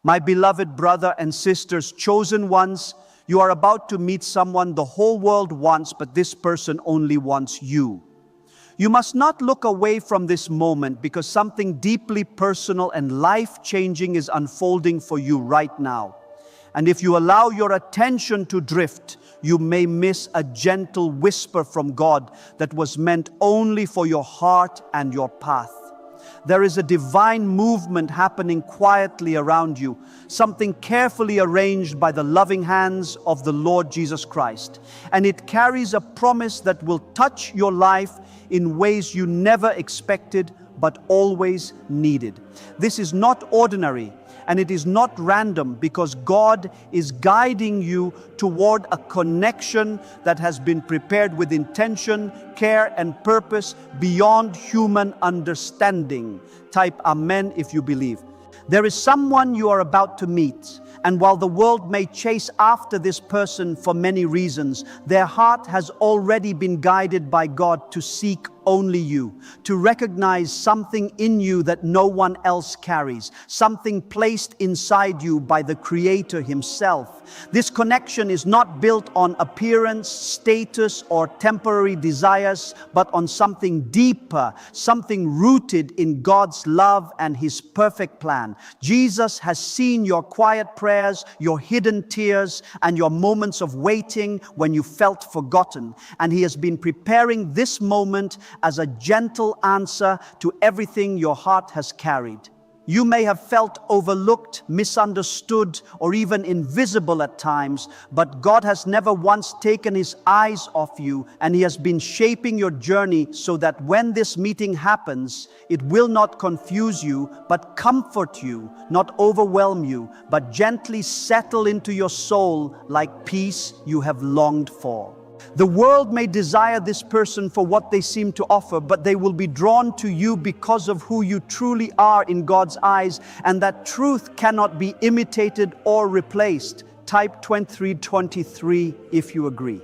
My beloved brother and sisters, chosen ones, you are about to meet someone the whole world wants, but this person only wants you. You must not look away from this moment because something deeply personal and life-changing is unfolding for you right now. And if you allow your attention to drift, you may miss a gentle whisper from God that was meant only for your heart and your path. There is a divine movement happening quietly around you, something carefully arranged by the loving hands of the Lord Jesus Christ. And it carries a promise that will touch your life in ways you never expected but always needed. This is not ordinary, and it is not random, because God is guiding you toward a connection that has been prepared with intention, care, and purpose beyond human understanding. Type Amen if you believe. There is someone you are about to meet, and while the world may chase after this person for many reasons, their heart has already been guided by God to seek only you, to recognize something in you that no one else carries, something placed inside you by the Creator Himself. This connection is not built on appearance, status, or temporary desires, but on something deeper, something rooted in God's love and His perfect plan. Jesus has seen your quiet prayers, your hidden tears, and your moments of waiting when you felt forgotten, and He has been preparing this moment as a gentle answer to everything your heart has carried. You may have felt overlooked, misunderstood, or even invisible at times, but God has never once taken His eyes off you, and He has been shaping your journey so that when this meeting happens, it will not confuse you, but comfort you, not overwhelm you, but gently settle into your soul like peace you have longed for. The world may desire this person for what they seem to offer, but they will be drawn to you because of who you truly are in God's eyes, and that truth cannot be imitated or replaced. Type 2323 if you agree.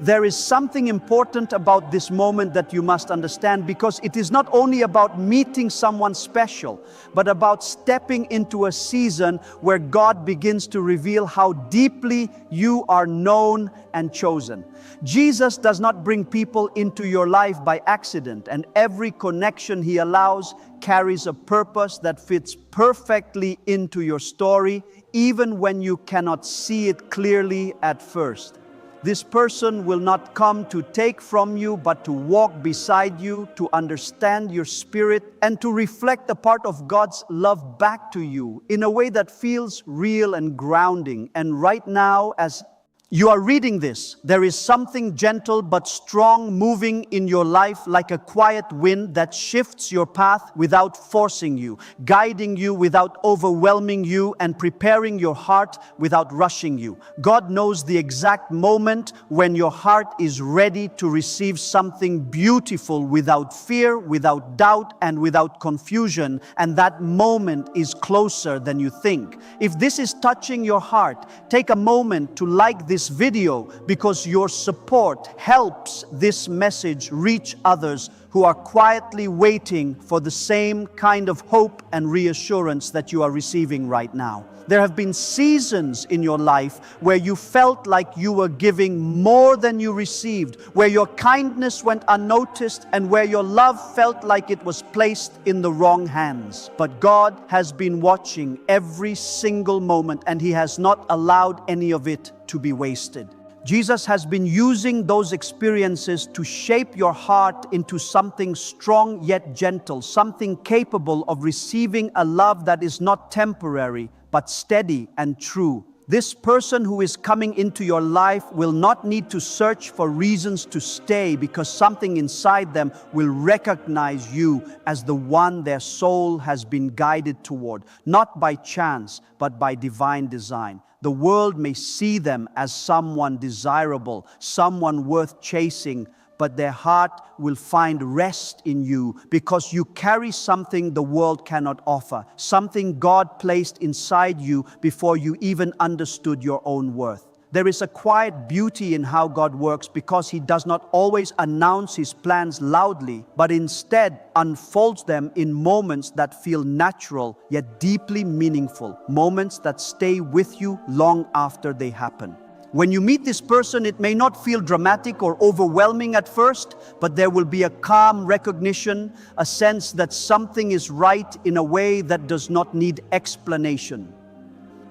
There is something important about this moment that you must understand, because it is not only about meeting someone special, but about stepping into a season where God begins to reveal how deeply you are known and chosen. Jesus does not bring people into your life by accident, and every connection He allows carries a purpose that fits perfectly into your story, even when you cannot see it clearly at first. This person will not come to take from you, but to walk beside you, to understand your spirit, and to reflect a part of God's love back to you in a way that feels real and grounding. And right now, as you are reading this, there is something gentle but strong moving in your life, like a quiet wind that shifts your path without forcing you, guiding you without overwhelming you, and preparing your heart without rushing you. God knows the exact moment when your heart is ready to receive something beautiful without fear, without doubt, and without confusion, and that moment is closer than you think. If this is touching your heart, take a moment to like this video, because your support helps this message reach others who are quietly waiting for the same kind of hope and reassurance that you are receiving right now. There have been seasons in your life where you felt like you were giving more than you received, where your kindness went unnoticed, and where your love felt like it was placed in the wrong hands. But God has been watching every single moment, and He has not allowed any of it to be wasted. Jesus has been using those experiences to shape your heart into something strong yet gentle, something capable of receiving a love that is not temporary, but steady and true. This person who is coming into your life will not need to search for reasons to stay, because something inside them will recognize you as the one their soul has been guided toward, not by chance, but by divine design. The world may see them as someone desirable, someone worth chasing, but their heart will find rest in you, because you carry something the world cannot offer, something God placed inside you before you even understood your own worth. There is a quiet beauty in how God works because He does not always announce His plans loudly, but instead unfolds them in moments that feel natural yet deeply meaningful, moments that stay with you long after they happen. When you meet this person, it may not feel dramatic or overwhelming at first, but there will be a calm recognition, a sense that something is right in a way that does not need explanation.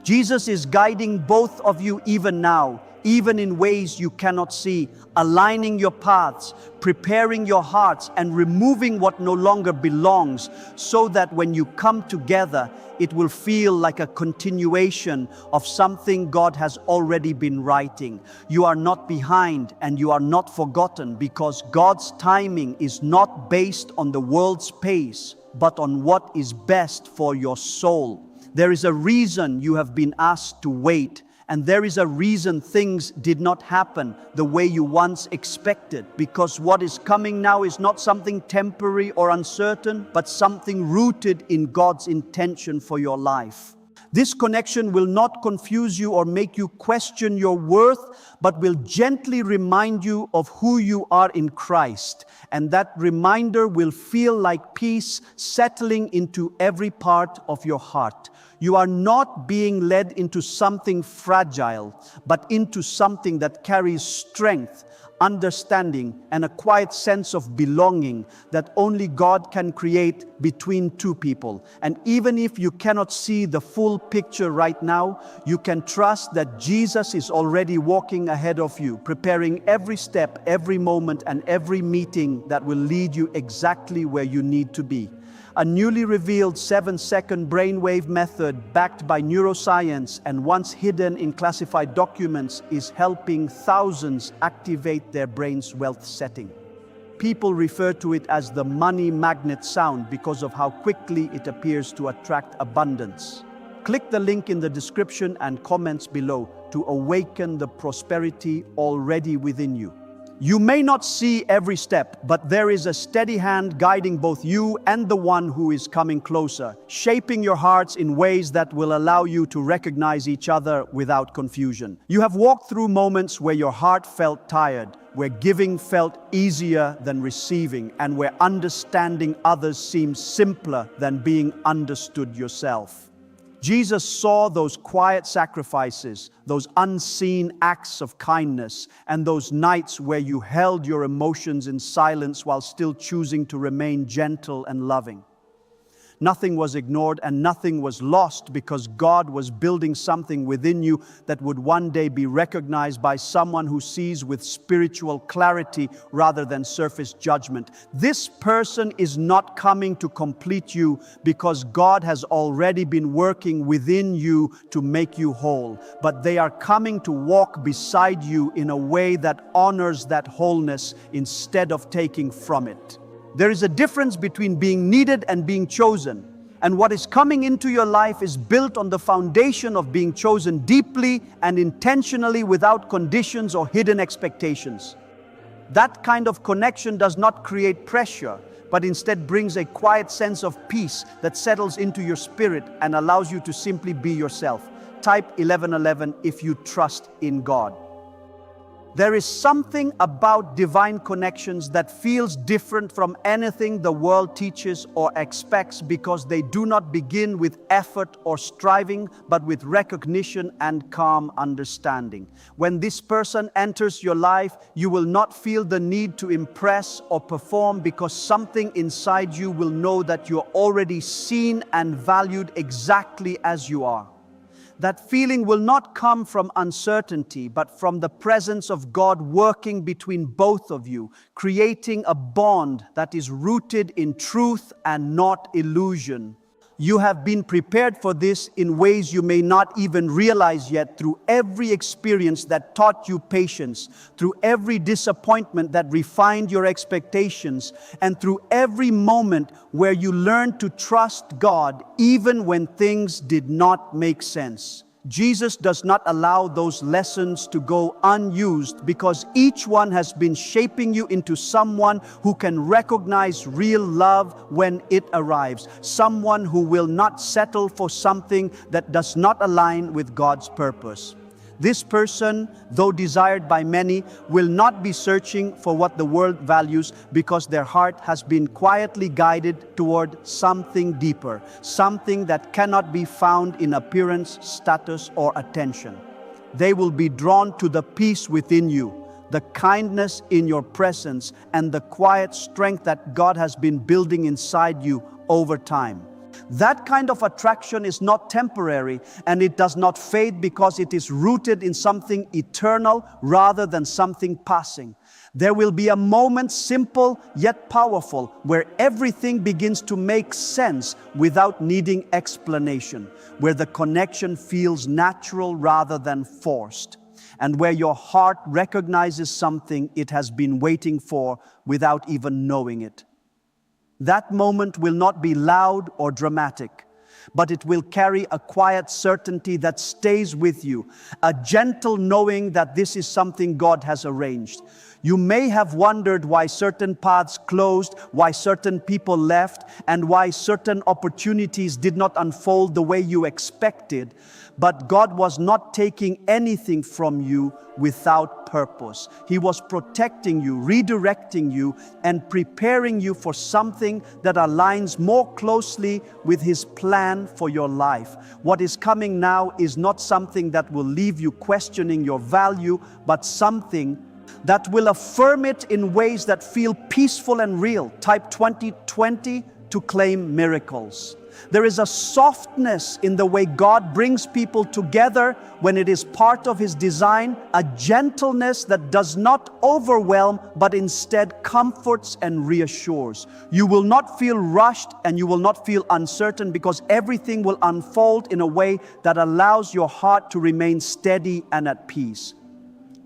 Jesus is guiding both of you even now, even in ways you cannot see, aligning your paths, preparing your hearts, and removing what no longer belongs, so that when you come together, it will feel like a continuation of something God has already been writing. You are not behind and you are not forgotten, because God's timing is not based on the world's pace, but on what is best for your soul. There is a reason you have been asked to wait, and there is a reason things did not happen the way you once expected, because what is coming now is not something temporary or uncertain, but something rooted in God's intention for your life. This connection will not confuse you or make you question your worth, but will gently remind you of who you are in Christ. And that reminder will feel like peace settling into every part of your heart. You are not being led into something fragile, but into something that carries strength, understanding, and a quiet sense of belonging that only God can create between two people. And even if you cannot see the full picture right now, you can trust that Jesus is already walking ahead of you, preparing every step, every moment, and every meeting that will lead you exactly where you need to be. A newly revealed 7-second brainwave method backed by neuroscience and once hidden in classified documents is helping thousands activate their brain's wealth setting. People refer to it as the money magnet sound because of how quickly it appears to attract abundance. Click the link in the description and comments below to awaken the prosperity already within you. You may not see every step, but there is a steady hand guiding both you and the one who is coming closer, shaping your hearts in ways that will allow you to recognize each other without confusion. You have walked through moments where your heart felt tired, where giving felt easier than receiving, and where understanding others seemed simpler than being understood yourself. Jesus saw those quiet sacrifices, those unseen acts of kindness, and those nights where you held your emotions in silence while still choosing to remain gentle and loving. Nothing was ignored and nothing was lost, because God was building something within you that would one day be recognized by someone who sees with spiritual clarity rather than surface judgment. This person is not coming to complete you, because God has already been working within you to make you whole, but they are coming to walk beside you in a way that honors that wholeness instead of taking from it. There is a difference between being needed and being chosen. And what is coming into your life is built on the foundation of being chosen deeply and intentionally, without conditions or hidden expectations. That kind of connection does not create pressure, but instead brings a quiet sense of peace that settles into your spirit and allows you to simply be yourself. Type 1111 if you trust in God. There is something about divine connections that feels different from anything the world teaches or expects, because they do not begin with effort or striving, but with recognition and calm understanding. When this person enters your life, you will not feel the need to impress or perform, because something inside you will know that you're already seen and valued exactly as you are. That feeling will not come from uncertainty, but from the presence of God working between both of you, creating a bond that is rooted in truth and not illusion. You have been prepared for this in ways you may not even realize yet, through every experience that taught you patience, through every disappointment that refined your expectations, and through every moment where you learned to trust God even when things did not make sense. Jesus does not allow those lessons to go unused, because each one has been shaping you into someone who can recognize real love when it arrives, someone who will not settle for something that does not align with God's purpose. This person, though desired by many, will not be searching for what the world values because their heart has been quietly guided toward something deeper, something that cannot be found in appearance, status, or attention. They will be drawn to the peace within you, the kindness in your presence, and the quiet strength that God has been building inside you over time. That kind of attraction is not temporary, and it does not fade because it is rooted in something eternal rather than something passing. There will be a moment, simple yet powerful, where everything begins to make sense without needing explanation, where the connection feels natural rather than forced, and where your heart recognizes something it has been waiting for without even knowing it. That moment will not be loud or dramatic, but it will carry a quiet certainty that stays with you, a gentle knowing that this is something God has arranged. You may have wondered why certain paths closed, why certain people left, and why certain opportunities did not unfold the way you expected. But God was not taking anything from you without purpose. He was protecting you, redirecting you, and preparing you for something that aligns more closely with His plan for your life. What is coming now is not something that will leave you questioning your value, but something that will affirm it in ways that feel peaceful and real. Type 2020 to claim miracles. There is a softness in the way God brings people together when it is part of His design, a gentleness that does not overwhelm but instead comforts and reassures. You will not feel rushed and you will not feel uncertain because everything will unfold in a way that allows your heart to remain steady and at peace.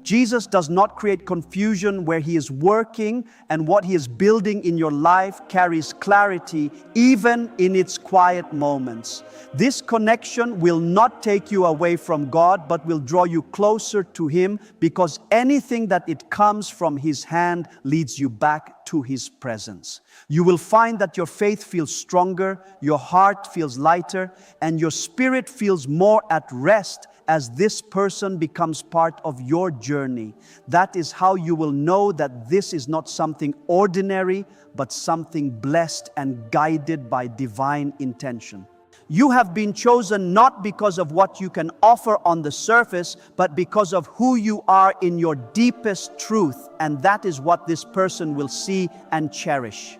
Jesus does not create confusion where He is working, and what He is building in your life carries clarity even in its quiet moments. This connection will not take you away from God, but will draw you closer to Him, because anything that it comes from His hand leads you back to His presence. You will find that your faith feels stronger, your heart feels lighter, and your spirit feels more at rest as this person becomes part of your journey. That is how you will know that this is not something ordinary, but something blessed and guided by divine intention. You have been chosen not because of what you can offer on the surface, but because of who you are in your deepest truth, and that is what this person will see and cherish.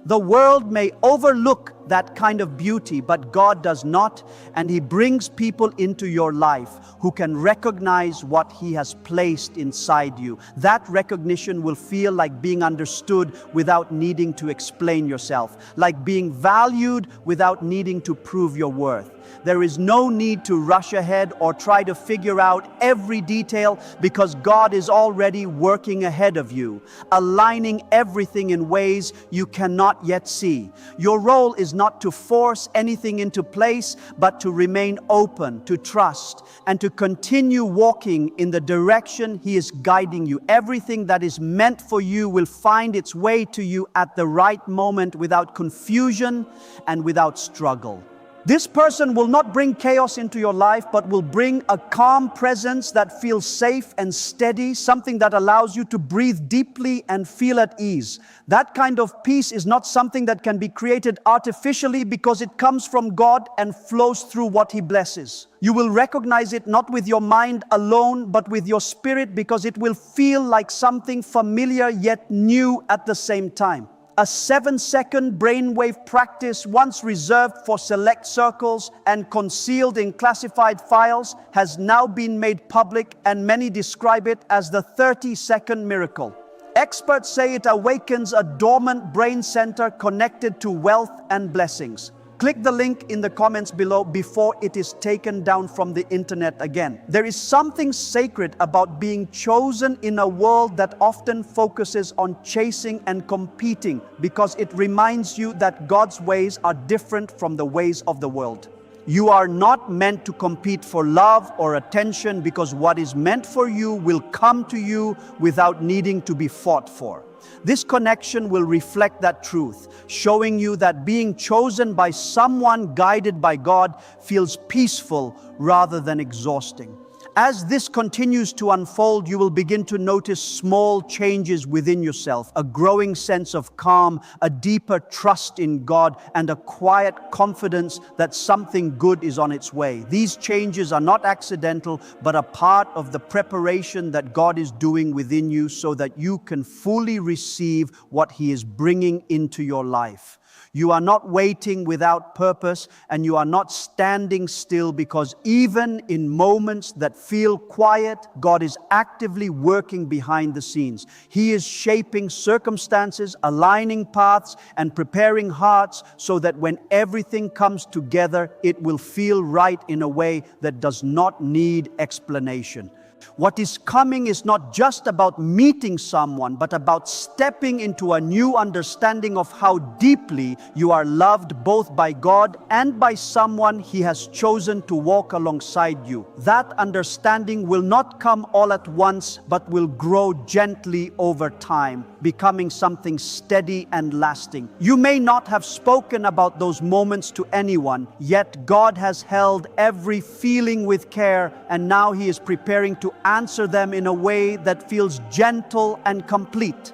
The world may overlook that kind of beauty, but God does not, and He brings people into your life who can recognize what He has placed inside you. That recognition will feel like being understood without needing to explain yourself, like being valued without needing to prove your worth. There is no need to rush ahead or try to figure out every detail, because God is already working ahead of you, aligning everything in ways you cannot yet see. Your role is not to force anything into place, but to remain open, to trust, and to continue walking in the direction He is guiding you. Everything that is meant for you will find its way to you at the right moment, without confusion and without struggle. This person will not bring chaos into your life, but will bring a calm presence that feels safe and steady, something that allows you to breathe deeply and feel at ease. That kind of peace is not something that can be created artificially, because it comes from God and flows through what He blesses. You will recognize it not with your mind alone, but with your spirit, because it will feel like something familiar yet new at the same time. A 7-second brainwave practice, once reserved for select circles and concealed in classified files, has now been made public, and many describe it as the 30-second miracle. Experts say it awakens a dormant brain center connected to wealth and blessings. Click the link in the comments below before it is taken down from the internet again. There is something sacred about being chosen in a world that often focuses on chasing and competing, because it reminds you that God's ways are different from the ways of the world. You are not meant to compete for love or attention, because what is meant for you will come to you without needing to be fought for. This connection will reflect that truth, showing you that being chosen by someone guided by God feels peaceful rather than exhausting. As this continues to unfold, you will begin to notice small changes within yourself, a growing sense of calm, a deeper trust in God, and a quiet confidence that something good is on its way. These changes are not accidental, but a part of the preparation that God is doing within you so that you can fully receive what He is bringing into your life. You are not waiting without purpose, and you are not standing still, because even in moments that feel quiet, God is actively working behind the scenes. He is shaping circumstances, aligning paths, and preparing hearts so that when everything comes together, it will feel right in a way that does not need explanation. What is coming is not just about meeting someone, but about stepping into a new understanding of how deeply you are loved both by God and by someone He has chosen to walk alongside you. That understanding will not come all at once, but will grow gently over time, becoming something steady and lasting. You may not have spoken about those moments to anyone, yet God has held every feeling with care, and now He is preparing to answer them in a way that feels gentle and complete.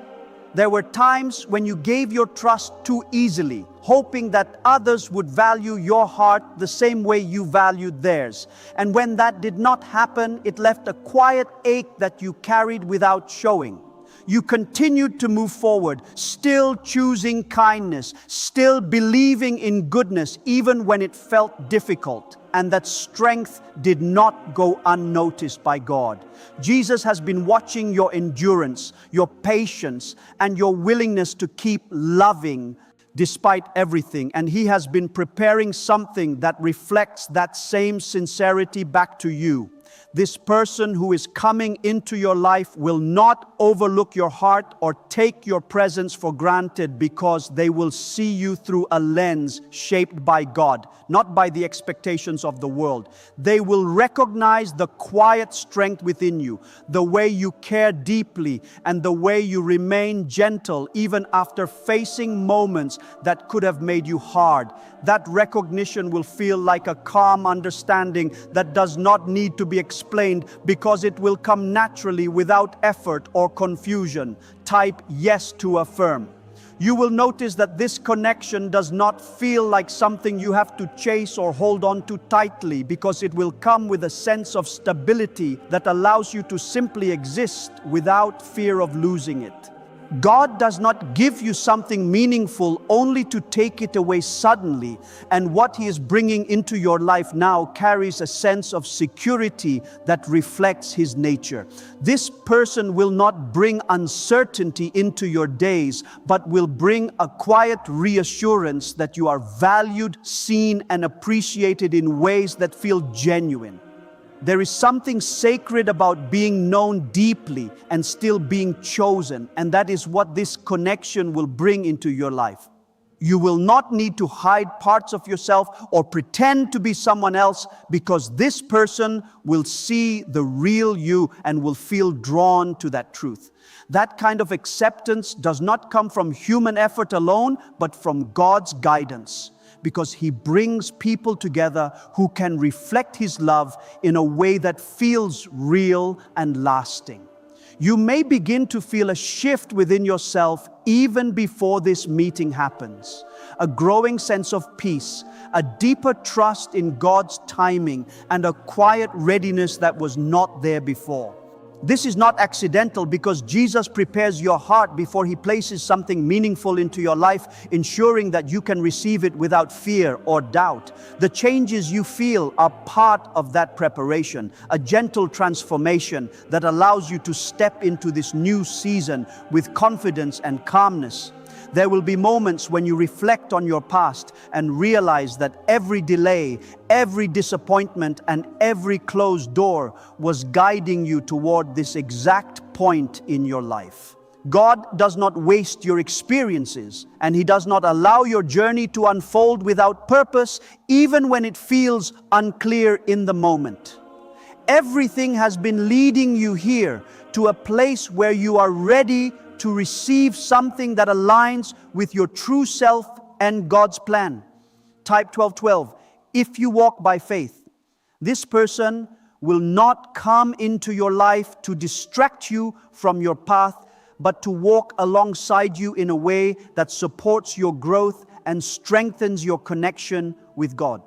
There were times when you gave your trust too easily, hoping that others would value your heart the same way you valued theirs. And when that did not happen, it left a quiet ache that you carried without showing. You continued to move forward, still choosing kindness, still believing in goodness, even when it felt difficult. And that strength did not go unnoticed by God. Jesus has been watching your endurance, your patience, and your willingness to keep loving despite everything. And He has been preparing something that reflects that same sincerity back to you. This person who is coming into your life will not overlook your heart or take your presence for granted, because they will see you through a lens shaped by God, not by the expectations of the world. They will recognize the quiet strength within you, the way you care deeply, and the way you remain gentle even after facing moments that could have made you hard. That recognition will feel like a calm understanding that does not need to be explained, because it will come naturally without effort or confusion. Type yes to affirm. You will notice that this connection does not feel like something you have to chase or hold on to tightly, because it will come with a sense of stability that allows you to simply exist without fear of losing it. God does not give you something meaningful only to take it away suddenly, and what He is bringing into your life now carries a sense of security that reflects His nature. This person will not bring uncertainty into your days, but will bring a quiet reassurance that you are valued, seen, and appreciated in ways that feel genuine. There is something sacred about being known deeply and still being chosen, and that is what this connection will bring into your life. You will not need to hide parts of yourself or pretend to be someone else, because this person will see the real you and will feel drawn to that truth. That kind of acceptance does not come from human effort alone, but from God's guidance, because He brings people together who can reflect His love in a way that feels real and lasting. You may begin to feel a shift within yourself even before this meeting happens. A growing sense of peace, a deeper trust in God's timing, and a quiet readiness that was not there before. This is not accidental, because Jesus prepares your heart before He places something meaningful into your life, ensuring that you can receive it without fear or doubt. The changes you feel are part of that preparation, a gentle transformation that allows you to step into this new season with confidence and calmness. There will be moments when you reflect on your past and realize that every delay, every disappointment, and every closed door was guiding you toward this exact point in your life. God does not waste your experiences, and He does not allow your journey to unfold without purpose, even when it feels unclear in the moment. Everything has been leading you here to a place where you are ready to receive something that aligns with your true self and God's plan. Type 12:12. If you walk by faith, this person will not come into your life to distract you from your path, but to walk alongside you in a way that supports your growth and strengthens your connection with God.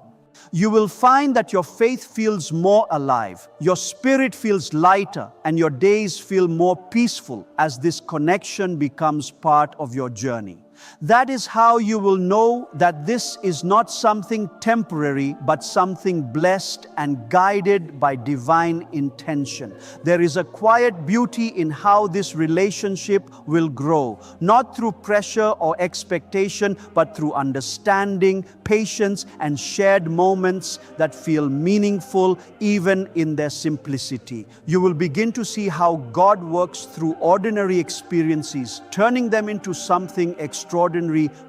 You will find that your faith feels more alive, your spirit feels lighter, and your days feel more peaceful as this connection becomes part of your journey. That is how you will know that this is not something temporary, but something blessed and guided by divine intention. There is a quiet beauty in how this relationship will grow, not through pressure or expectation, but through understanding, patience, and shared moments that feel meaningful even in their simplicity. You will begin to see how God works through ordinary experiences, turning them into something extraordinary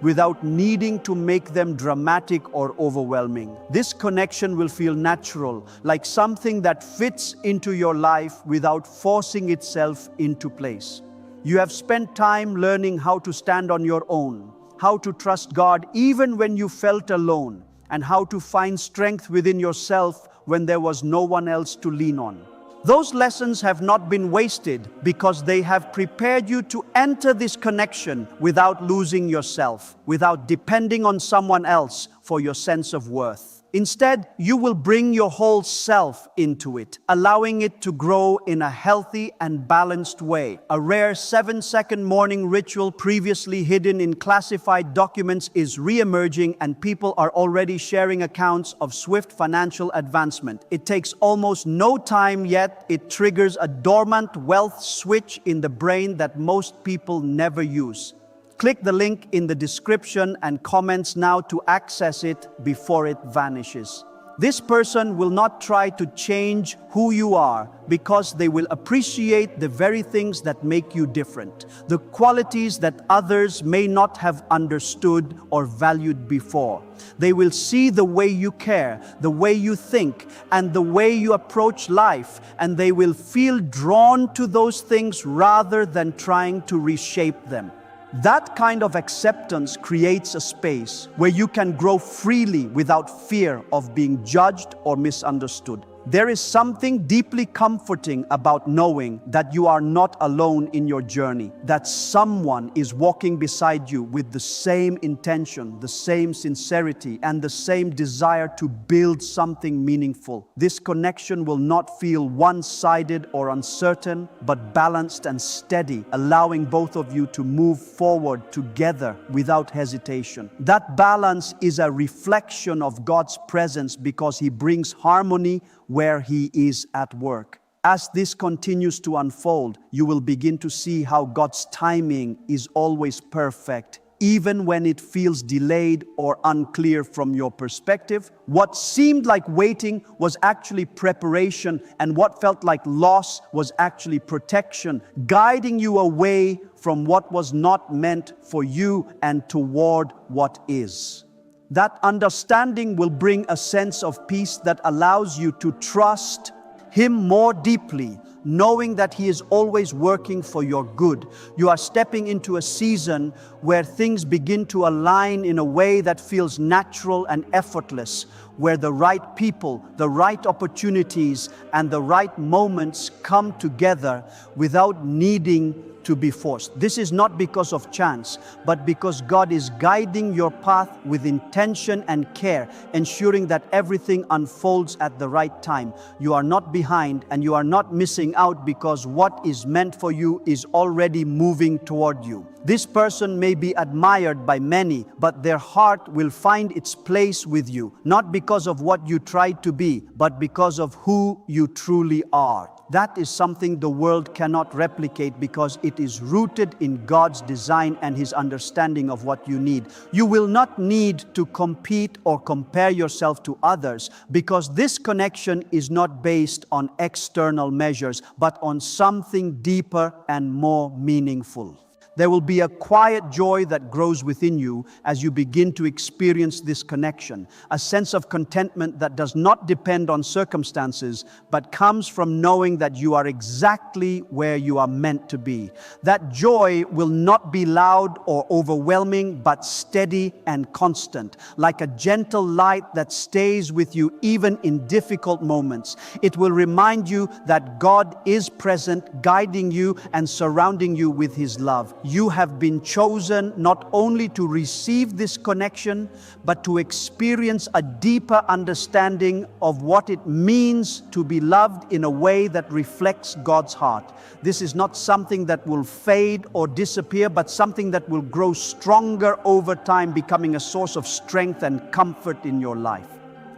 without needing to make them dramatic or overwhelming. This connection will feel natural, like something that fits into your life without forcing itself into place. You have spent time learning how to stand on your own, how to trust God even when you felt alone, and how to find strength within yourself when there was no one else to lean on. Those lessons have not been wasted because they have prepared you to enter this connection without losing yourself, without depending on someone else for your sense of worth. Instead, you will bring your whole self into it, allowing it to grow in a healthy and balanced way. A rare 7-second morning ritual previously hidden in classified documents is re-emerging, and people are already sharing accounts of swift financial advancement. It takes almost no time, yet it triggers a dormant wealth switch in the brain that most people never use. Click the link in the description and comments now to access it before it vanishes. This person will not try to change who you are because they will appreciate the very things that make you different, the qualities that others may not have understood or valued before. They will see the way you care, the way you think, and the way you approach life, and they will feel drawn to those things rather than trying to reshape them. That kind of acceptance creates a space where you can grow freely without fear of being judged or misunderstood. There is something deeply comforting about knowing that you are not alone in your journey, that someone is walking beside you with the same intention, the same sincerity, and the same desire to build something meaningful. This connection will not feel one-sided or uncertain, but balanced and steady, allowing both of you to move forward together without hesitation. That balance is a reflection of God's presence because He brings harmony where He is at work. As this continues to unfold, you will begin to see how God's timing is always perfect, even when it feels delayed or unclear from your perspective. What seemed like waiting was actually preparation, and what felt like loss was actually protection, guiding you away from what was not meant for you and toward what is. That understanding will bring a sense of peace that allows you to trust Him more deeply, knowing that He is always working for your good. You are stepping into a season where things begin to align in a way that feels natural and effortless, where the right people, the right opportunities, and the right moments come together without needing to be forced. This is not because of chance, but because God is guiding your path with intention and care, ensuring that everything unfolds at the right time. You are not behind, and you are not missing out because what is meant for you is already moving toward you. This person may be admired by many, but their heart will find its place with you, not because of what you tried to be, but because of who you truly are. That is something the world cannot replicate because it is rooted in God's design and His understanding of what you need. You will not need to compete or compare yourself to others because this connection is not based on external measures, but on something deeper and more meaningful. There will be a quiet joy that grows within you as you begin to experience this connection, a sense of contentment that does not depend on circumstances, but comes from knowing that you are exactly where you are meant to be. That joy will not be loud or overwhelming, but steady and constant, like a gentle light that stays with you even in difficult moments. It will remind you that God is present, guiding you and surrounding you with His love. You have been chosen not only to receive this connection, but to experience a deeper understanding of what it means to be loved in a way that reflects God's heart. This is not something that will fade or disappear, but something that will grow stronger over time, becoming a source of strength and comfort in your life.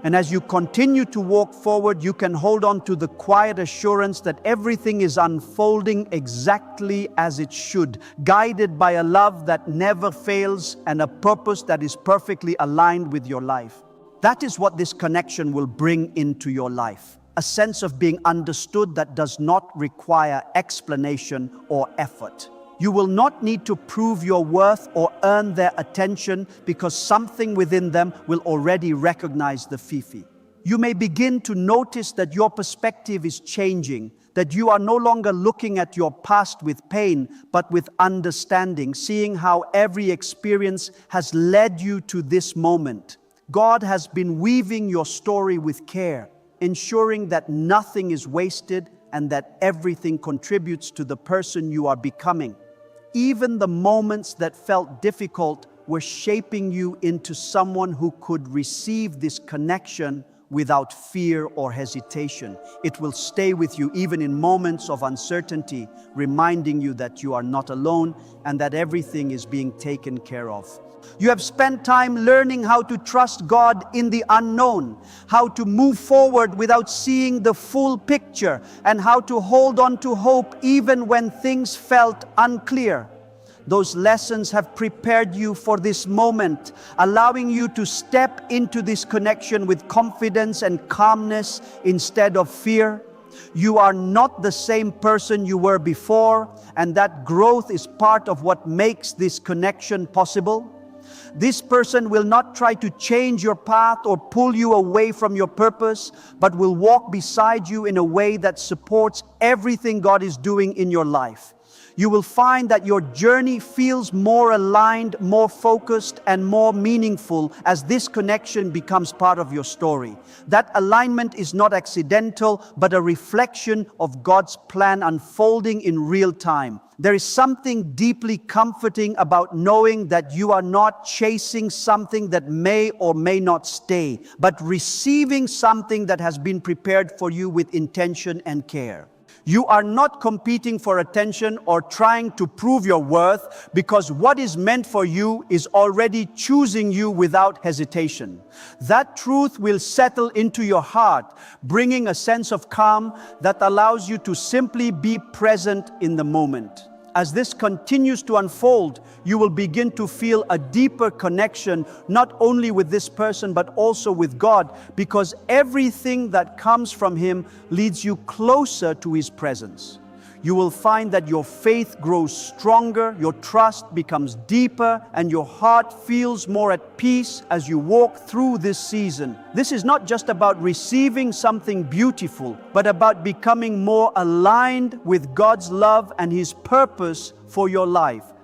And as you continue to walk forward, you can hold on to the quiet assurance that everything is unfolding exactly as it should, guided by a love that never fails and a purpose that is perfectly aligned with your life. That is what this connection will bring into your life. A sense of being understood that does not require explanation or effort. You will not need to prove your worth or earn their attention because something within them will already recognize the Fifi. You may begin to notice that your perspective is changing, that you are no longer looking at your past with pain, but with understanding, seeing how every experience has led you to this moment. God has been weaving your story with care, ensuring that nothing is wasted and that everything contributes to the person you are becoming. Even the moments that felt difficult were shaping you into someone who could receive this connection without fear or hesitation. It will stay with you even in moments of uncertainty, reminding you that you are not alone and that everything is being taken care of. You have spent time learning how to trust God in the unknown, how to move forward without seeing the full picture, and how to hold on to hope even when things felt unclear. Those lessons have prepared you for this moment, allowing you to step into this connection with confidence and calmness instead of fear. You are not the same person you were before, and that growth is part of what makes this connection possible. This person will not try to change your path or pull you away from your purpose, but will walk beside you in a way that supports everything God is doing in your life. You will find that your journey feels more aligned, more focused, and more meaningful as this connection becomes part of your story. That alignment is not accidental, but a reflection of God's plan unfolding in real time. There is something deeply comforting about knowing that you are not chasing something that may or may not stay, but receiving something that has been prepared for you with intention and care. You are not competing for attention or trying to prove your worth, because what is meant for you is already choosing you without hesitation. That truth will settle into your heart, bringing a sense of calm that allows you to simply be present in the moment. As this continues to unfold, you will begin to feel a deeper connection, not only with this person, but also with God, because everything that comes from Him leads you closer to His presence. You will find that your faith grows stronger, your trust becomes deeper, and your heart feels more at peace as you walk through this season. This is not just about receiving something beautiful, but about becoming more aligned with God's love and His purpose for your life.